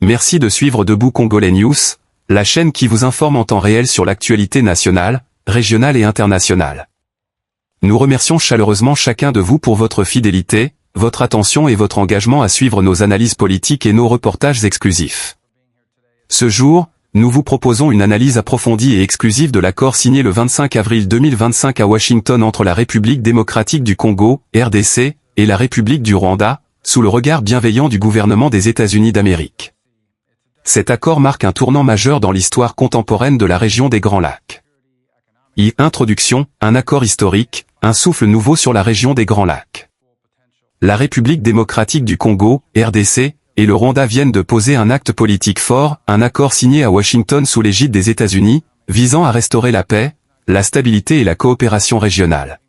Merci de suivre Debout Congolais News, la chaîne qui vous informe en temps réel sur l'actualité nationale, régionale et internationale. Nous remercions chaleureusement chacun de vous pour votre fidélité, votre attention et votre engagement à suivre nos analyses politiques et nos reportages exclusifs. Ce jour, nous vous proposons une analyse approfondie et exclusive de l'accord signé le 25 avril 2025 à Washington entre la République Démocratique du Congo, RDC, et la République du Rwanda, sous le regard bienveillant du gouvernement des États-Unis d'Amérique. Cet accord marque un tournant majeur dans l'histoire contemporaine de la région des Grands Lacs. Introduction, un accord historique, un souffle nouveau sur la région des Grands Lacs. La République démocratique du Congo, RDC, et le Rwanda viennent de poser un acte politique fort, un accord signé à Washington sous l'égide des États-Unis, visant à restaurer la paix, la stabilité et la coopération régionale.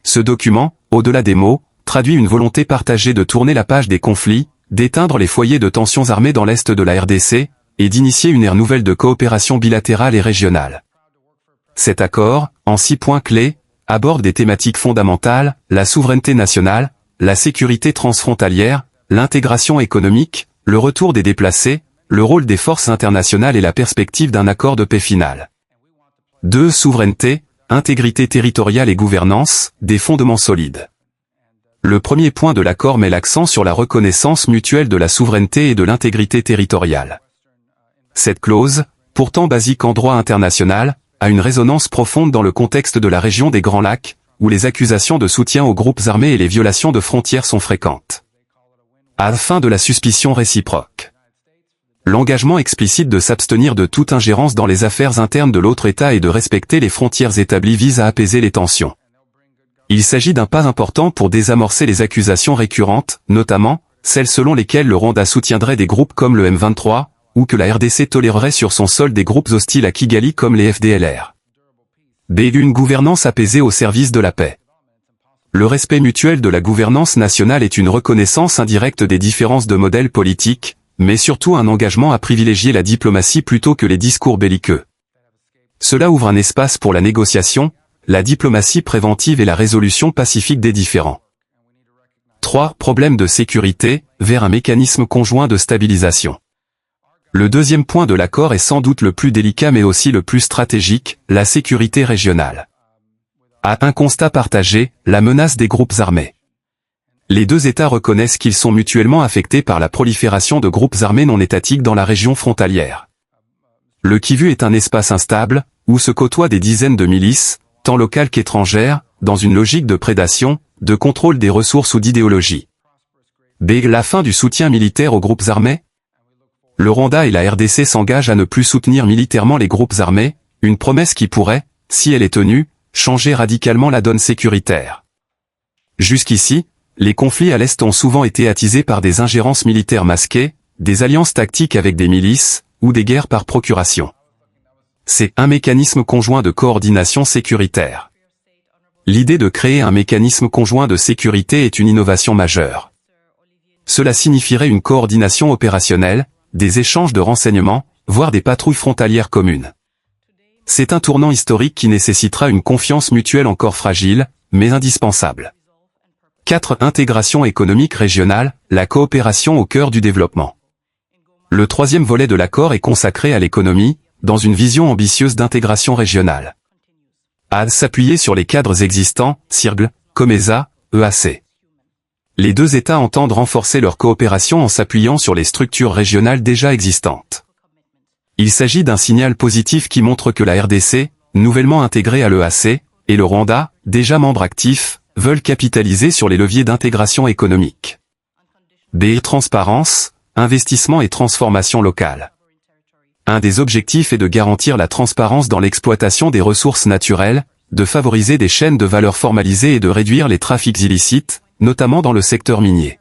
Ce document, au-delà des mots, traduit une volonté partagée de tourner la page des conflits, d'éteindre les foyers de tensions armées dans l'est de la RDC, et d'initier une ère nouvelle de coopération bilatérale et régionale. Cet accord, en 6 points clés, aborde des thématiques fondamentales, la souveraineté nationale, la sécurité transfrontalière, l'intégration économique, le retour des déplacés, le rôle des forces internationales et la perspective d'un accord de paix final. 2. Souveraineté, intégrité territoriale et gouvernance, des fondements solides. Le premier point de l'accord met l'accent sur la reconnaissance mutuelle de la souveraineté et de l'intégrité territoriale. Cette clause, pourtant basique en droit international, a une résonance profonde dans le contexte de la région des Grands Lacs, où les accusations de soutien aux groupes armés et les violations de frontières sont fréquentes. À la fin de la suspicion réciproque. L'engagement explicite de s'abstenir de toute ingérence dans les affaires internes de l'autre État et de respecter les frontières établies vise à apaiser les tensions. Il s'agit d'un pas important pour désamorcer les accusations récurrentes, notamment, celles selon lesquelles le Rwanda soutiendrait des groupes comme le M23, ou que la RDC tolérerait sur son sol des groupes hostiles à Kigali comme les FDLR. Une gouvernance apaisée au service de la paix. Le respect mutuel de la gouvernance nationale est une reconnaissance indirecte des différences de modèles politiques, mais surtout un engagement à privilégier la diplomatie plutôt que les discours belliqueux. Cela ouvre un espace pour la négociation, la diplomatie préventive et la résolution pacifique des différends. 3. Problème de sécurité, vers un mécanisme conjoint de stabilisation. Le deuxième point de l'accord est sans doute le plus délicat mais aussi le plus stratégique, la sécurité régionale. À un constat partagé, la menace des groupes armés. Les deux États reconnaissent qu'ils sont mutuellement affectés par la prolifération de groupes armés non étatiques dans la région frontalière. Le Kivu est un espace instable, où se côtoient des dizaines de milices, tant locales qu'étrangères, dans une logique de prédation, de contrôle des ressources ou d'idéologie. La fin du soutien militaire aux groupes armés. Le Rwanda et la RDC s'engagent à ne plus soutenir militairement les groupes armés, une promesse qui pourrait, si elle est tenue, changer radicalement la donne sécuritaire. Jusqu'ici, les conflits à l'Est ont souvent été attisés par des ingérences militaires masquées, des alliances tactiques avec des milices, ou des guerres par procuration. C'est un mécanisme conjoint de coordination sécuritaire. L'idée de créer un mécanisme conjoint de sécurité est une innovation majeure. Cela signifierait une coordination opérationnelle, des échanges de renseignements, voire des patrouilles frontalières communes. C'est un tournant historique qui nécessitera une confiance mutuelle encore fragile, mais indispensable. 4. Intégration économique régionale, la coopération au cœur du développement. Le troisième volet de l'accord est consacré à l'économie, dans une vision ambitieuse d'intégration régionale. À s'appuyer sur les cadres existants, CIRGL, COMESA, EAC. Les deux États entendent renforcer leur coopération en s'appuyant sur les structures régionales déjà existantes. Il s'agit d'un signal positif qui montre que la RDC, nouvellement intégrée à l'EAC, et le Rwanda, déjà membre actif, veulent capitaliser sur les leviers d'intégration économique. Transparence, investissement et transformation locale. Un des objectifs est de garantir la transparence dans l'exploitation des ressources naturelles, de favoriser des chaînes de valeur formalisées et de réduire les trafics illicites, notamment dans le secteur minier.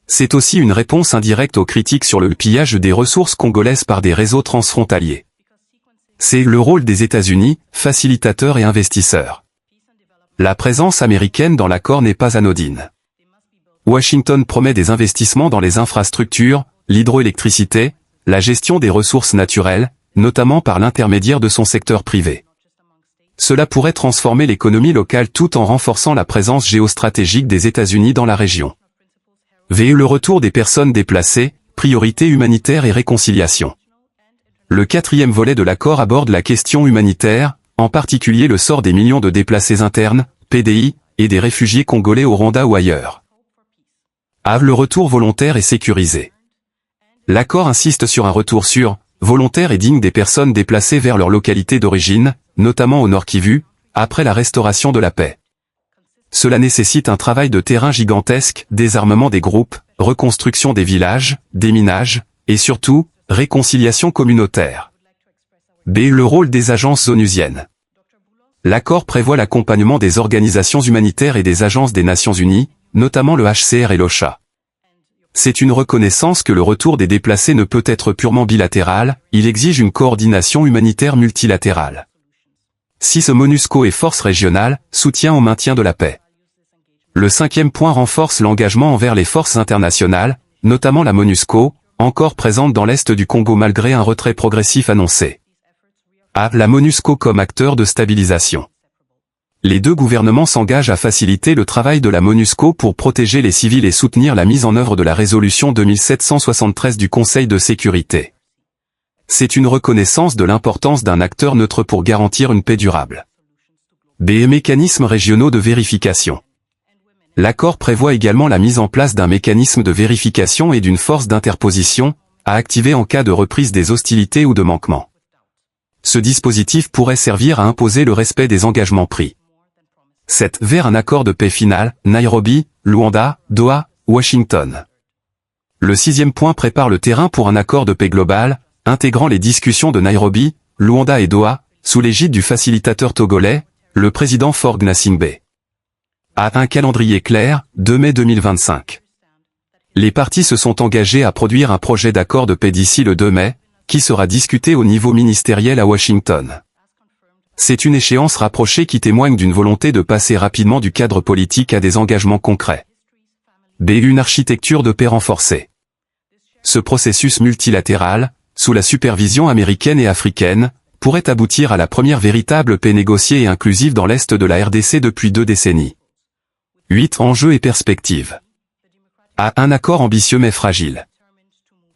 C'est aussi une réponse indirecte aux critiques sur le pillage des ressources congolaises par des réseaux transfrontaliers. C'est le rôle des États-Unis, facilitateurs et investisseurs. La présence américaine dans l'accord n'est pas anodine. Washington promet des investissements dans les infrastructures, l'hydroélectricité, la gestion des ressources naturelles, notamment par l'intermédiaire de son secteur privé. Cela pourrait transformer l'économie locale tout en renforçant la présence géostratégique des États-Unis dans la région. Le retour des personnes déplacées, priorité humanitaire et réconciliation. Le 4e volet de l'accord aborde la question humanitaire, en particulier le sort des millions de déplacés internes, PDI, et des réfugiés congolais au Rwanda ou ailleurs. Le retour volontaire et sécurisé. L'accord insiste sur un retour sûr, volontaire et digne des personnes déplacées vers leur localité d'origine, notamment au Nord Kivu, après la restauration de la paix. Cela nécessite un travail de terrain gigantesque, désarmement des groupes, reconstruction des villages, déminage, et surtout, réconciliation communautaire. Le rôle des agences onusiennes. L'accord prévoit l'accompagnement des organisations humanitaires et des agences des Nations Unies, notamment le HCR et l'OCHA. C'est une reconnaissance que le retour des déplacés ne peut être purement bilatéral, il exige une coordination humanitaire multilatérale. 6 MONUSCO et forces régionales, soutien au maintien de la paix. Le 5e point renforce l'engagement envers les forces internationales, notamment la MONUSCO, encore présente dans l'est du Congo malgré un retrait progressif annoncé. La MONUSCO comme acteur de stabilisation. Les deux gouvernements s'engagent à faciliter le travail de la MONUSCO pour protéger les civils et soutenir la mise en œuvre de la résolution 2773 du Conseil de sécurité. C'est une reconnaissance de l'importance d'un acteur neutre pour garantir une paix durable. Mécanismes régionaux de vérification. L'accord prévoit également la mise en place d'un mécanisme de vérification et d'une force d'interposition, à activer en cas de reprise des hostilités ou de manquement. Ce dispositif pourrait servir à imposer le respect des engagements pris. 7. Vers un accord de paix final, Nairobi, Luanda, Doha, Washington. Le 6e point prépare le terrain pour un accord de paix global, intégrant les discussions de Nairobi, Luanda et Doha, sous l'égide du facilitateur togolais, le président Faure Gnassingbé. Un calendrier clair, 2 mai 2025. Les parties se sont engagées à produire un projet d'accord de paix d'ici le 2 mai, qui sera discuté au niveau ministériel à Washington. C'est une échéance rapprochée qui témoigne d'une volonté de passer rapidement du cadre politique à des engagements concrets. Une architecture de paix renforcée. Ce processus multilatéral, sous la supervision américaine et africaine, pourrait aboutir à la première véritable paix négociée et inclusive dans l'Est de la RDC depuis 2 décennies. 8. Enjeux et perspectives. Un accord ambitieux mais fragile.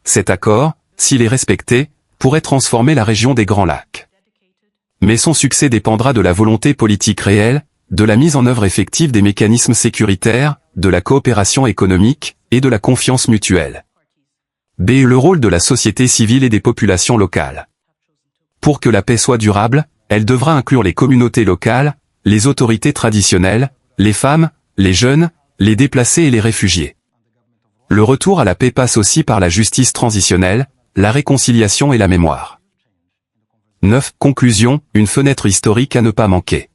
Cet accord, s'il est respecté, pourrait transformer la région des Grands Lacs. Mais son succès dépendra de la volonté politique réelle, de la mise en œuvre effective des mécanismes sécuritaires, de la coopération économique, et de la confiance mutuelle. Le rôle de la société civile et des populations locales. Pour que la paix soit durable, elle devra inclure les communautés locales, les autorités traditionnelles, les femmes, les jeunes, les déplacés et les réfugiés. Le retour à la paix passe aussi par la justice transitionnelle, la réconciliation et la mémoire. 9. Conclusion, une fenêtre historique à ne pas manquer.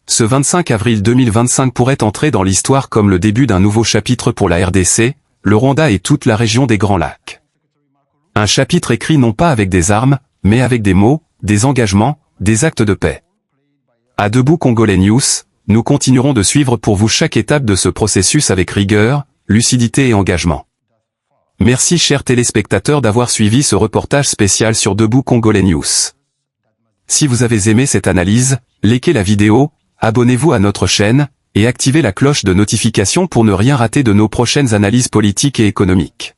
Ce 25 avril 2025 pourrait entrer dans l'histoire comme le début d'un nouveau chapitre pour la RDC, le Rwanda et toute la région des Grands Lacs. Un chapitre écrit non pas avec des armes, mais avec des mots, des engagements, des actes de paix. À Debout Congolais News, nous continuerons de suivre pour vous chaque étape de ce processus avec rigueur, lucidité et engagement. Merci chers téléspectateurs d'avoir suivi ce reportage spécial sur Debout Congolais News. Si vous avez aimé cette analyse, likez la vidéo, abonnez-vous à notre chaîne, et activez la cloche de notification pour ne rien rater de nos prochaines analyses politiques et économiques.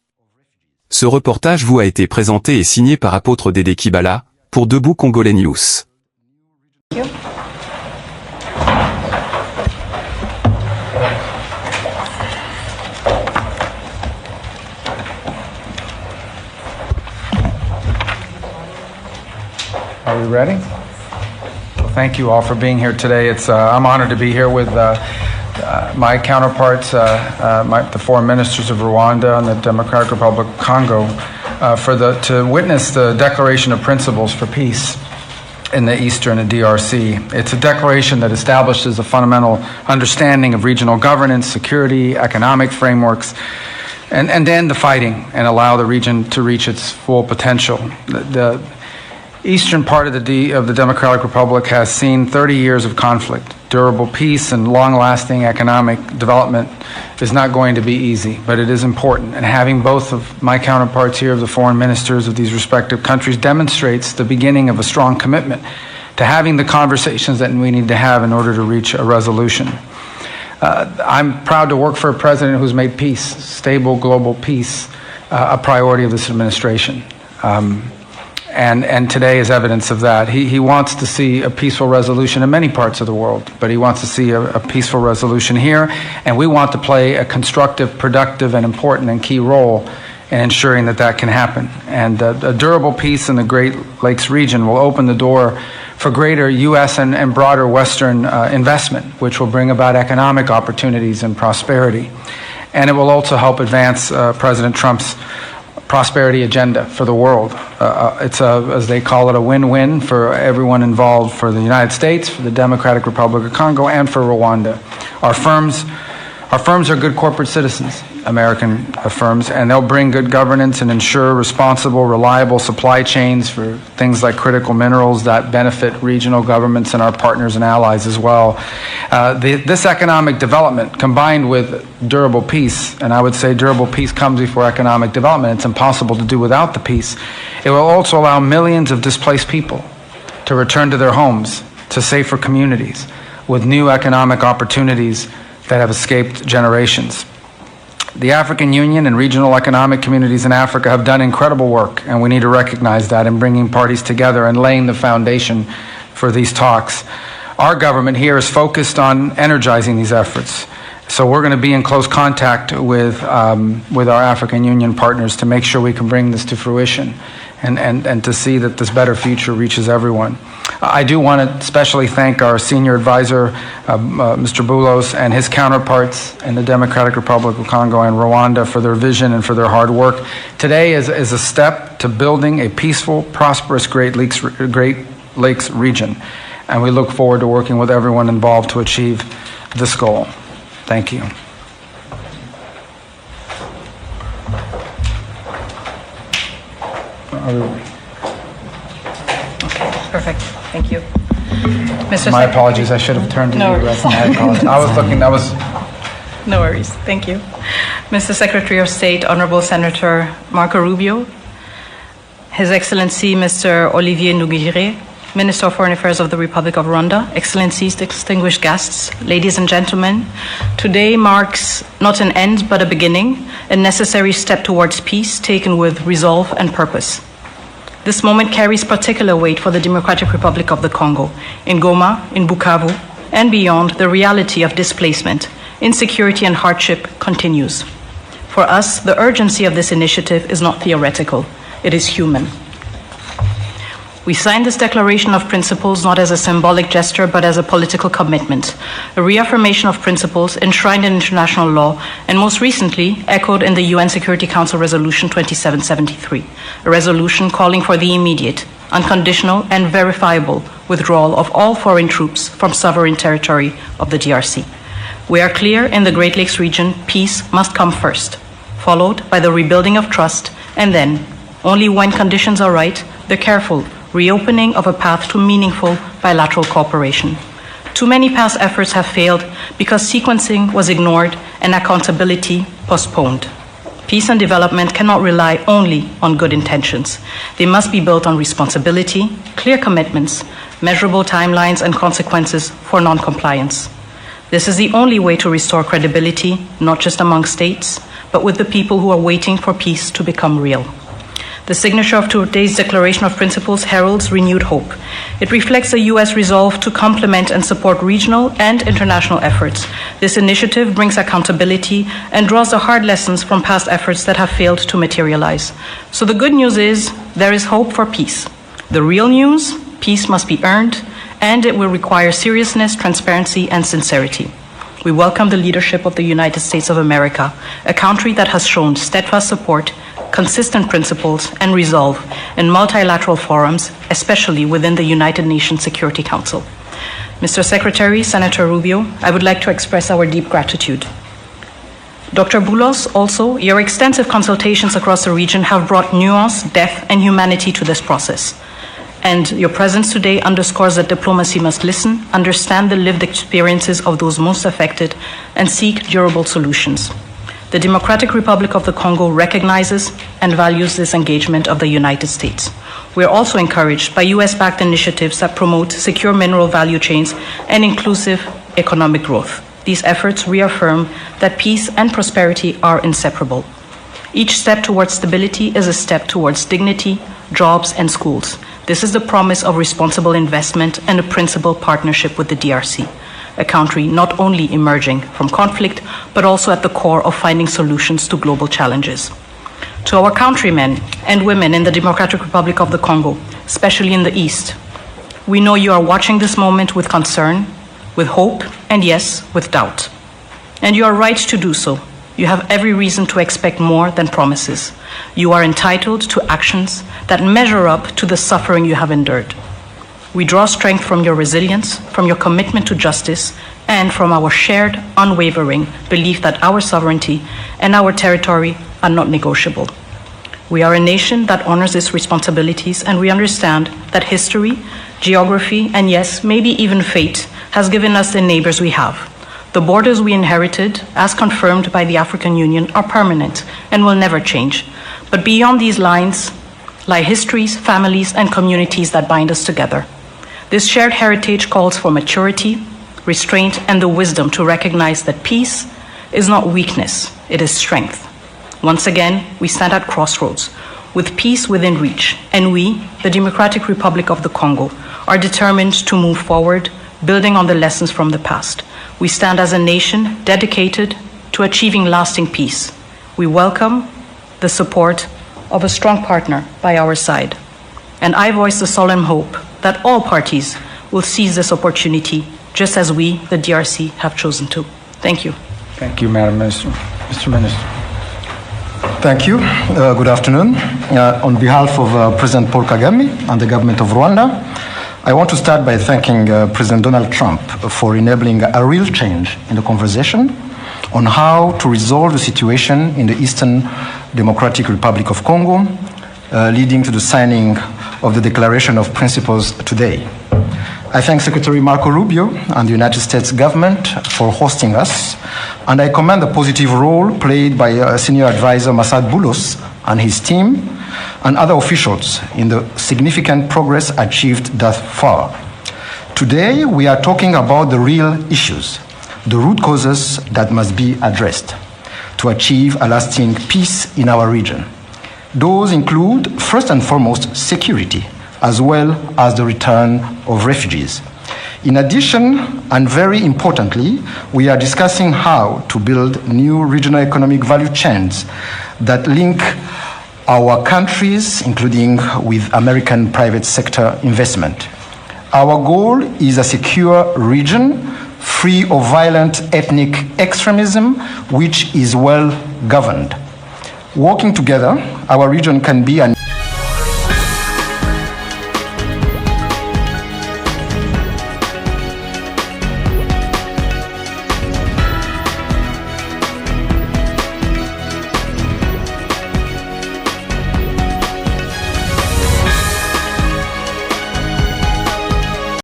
Ce reportage vous a été présenté et signé par apôtre Dédé Kibala, pour Debout Congolais News. Are we ready? Well, thank you all for being here today. I'm honored to be here with my counterparts, the foreign ministers of Rwanda and the Democratic Republic of Congo, to witness the Declaration of Principles for Peace in the Eastern and DRC. It's a declaration that establishes a fundamental understanding of regional governance, security, economic frameworks, and end the fighting and allow the region to reach its full potential. The eastern part of the Democratic Republic has seen 30 years of conflict. Durable peace and long-lasting economic development is not going to be easy, but it is important. And having both of my counterparts here, of the foreign ministers of these respective countries, demonstrates the beginning of a strong commitment to having the conversations that we need to have in order to reach a resolution. I'm proud to work for a president who's made peace, stable global peace, a priority of this administration. And today is evidence of that. He wants to see a peaceful resolution in many parts of the world, but he wants to see a peaceful resolution here, and we want to play a constructive, productive, and important and key role in ensuring that that can happen. And a durable peace in the Great Lakes region will open the door for greater U.S. and broader Western investment, which will bring about economic opportunities and prosperity. And it will also help advance President Trump's prosperity agenda for the world. It's as they call it, a win-win for everyone involved, for the United States, for the Democratic Republic of Congo, and for Rwanda. Our firms are good corporate citizens, American firms, and they'll bring good governance and ensure responsible, reliable supply chains for things like critical minerals that benefit regional governments and our partners and allies as well. This economic development, combined with durable peace, and I would say durable peace comes before economic development, it's impossible to do without the peace, it will also allow millions of displaced people to return to their homes, to safer communities, with new economic opportunities that have escaped generations. The African Union and regional economic communities in Africa have done incredible work, and we need to recognize that in bringing parties together and laying the foundation for these talks. Our government here is focused on energizing these efforts. So we're going to be in close contact with our African Union partners to make sure we can bring this to fruition and to see that this better future reaches everyone. I do want to especially thank our senior advisor, Mr. Boulos, and his counterparts in the Democratic Republic of Congo and Rwanda for their vision and for their hard work. Today is a step to building a peaceful, prosperous Great Lakes region, and we look forward to working with everyone involved to achieve this goal. Thank you. Perfect. Thank you. Mr. My apologies. I should have turned to you. worries. I apologize. I was looking. That was. No worries. Thank you. Mr. Secretary of State, Honorable Senator Marco Rubio, His Excellency Mr. Olivier Nduhungirehe, Minister of Foreign Affairs of the Republic of Rwanda, Excellencies, distinguished guests, ladies and gentlemen, today marks not an end but a beginning, a necessary step towards peace taken with resolve and purpose. This moment carries particular weight for the Democratic Republic of the Congo. In Goma, in Bukavu, and beyond, the reality of displacement, insecurity, and hardship continues. For us, the urgency of this initiative is not theoretical, it is human. We signed this declaration of principles not as a symbolic gesture, but as a political commitment, a reaffirmation of principles enshrined in international law, and most recently echoed in the UN Security Council Resolution 2773, a resolution calling for the immediate, unconditional, and verifiable withdrawal of all foreign troops from sovereign territory of the DRC. We are clear in the Great Lakes region, peace must come first, followed by the rebuilding of trust, and then, only when conditions are right, the careful reopening of a path to meaningful bilateral cooperation. Too many past efforts have failed because sequencing was ignored and accountability postponed. Peace and development cannot rely only on good intentions. They must be built on responsibility, clear commitments, measurable timelines, and consequences for non-compliance. This is the only way to restore credibility, not just among states, but with the people who are waiting for peace to become real. The signature of today's Declaration of Principles heralds renewed hope. It reflects the U.S. resolve to complement and support regional and international efforts. This initiative brings accountability and draws the hard lessons from past efforts that have failed to materialize. So the good news is there is hope for peace. The real news, peace must be earned, and it will require seriousness, transparency, and sincerity. We welcome the leadership of the United States of America, a country that has shown steadfast support, consistent principles, and resolve in multilateral forums, especially within the United Nations Security Council. Mr. Secretary, Senator Rubio, I would like to express our deep gratitude. Dr. Boulos, also, your extensive consultations across the region have brought nuance, depth, and humanity to this process. And your presence today underscores that diplomacy must listen, understand the lived experiences of those most affected, and seek durable solutions. The Democratic Republic of the Congo recognizes and values this engagement of the United States. We are also encouraged by US-backed initiatives that promote secure mineral value chains and inclusive economic growth. These efforts reaffirm that peace and prosperity are inseparable. Each step towards stability is a step towards dignity, jobs, and schools. This is the promise of responsible investment and a principled partnership with the DRC, a country not only emerging from conflict, but also at the core of finding solutions to global challenges. To our countrymen and women in the Democratic Republic of the Congo, especially in the East, we know you are watching this moment with concern, with hope, and yes, with doubt. And you are right to do so. You have every reason to expect more than promises. You are entitled to actions that measure up to the suffering you have endured. We draw strength from your resilience, from your commitment to justice, and from our shared, unwavering belief that our sovereignty and our territory are not negotiable. We are a nation that honors its responsibilities, and we understand that history, geography, and yes, maybe even fate has given us the neighbors we have. The borders we inherited, as confirmed by the African Union, are permanent and will never change. But beyond these lines lie histories, families, and communities that bind us together. This shared heritage calls for maturity, restraint, and the wisdom to recognize that peace is not weakness, it is strength. Once again, we stand at crossroads, with peace within reach, and we, the Democratic Republic of the Congo, are determined to move forward, building on the lessons from the past. We stand as a nation dedicated to achieving lasting peace. We welcome the support of a strong partner by our side. And I voice the solemn hope that all parties will seize this opportunity, just as we, the DRC, have chosen to. Thank you. Thank you, Madam Minister. Mr. Minister. Thank you. Good afternoon. On behalf of President Paul Kagame and the government of Rwanda, I want to start by thanking President Donald Trump for enabling a real change in the conversation on how to resolve the situation in the Eastern Democratic Republic of Congo, leading to the signing of the Declaration of Principles today. I thank Secretary Marco Rubio and the United States government for hosting us, and I commend the positive role played by Senior Advisor Massad Boulos and his team and other officials in the significant progress achieved thus far. Today, we are talking about the real issues, the root causes that must be addressed to achieve a lasting peace in our region. Those include, first and foremost, security, as well as the return of refugees. In addition, and very importantly, we are discussing how to build new regional economic value chains that link our countries, including with American private sector investment. Our goal is a secure region, free of violent ethnic extremism, which is well governed. Working together, our region can be an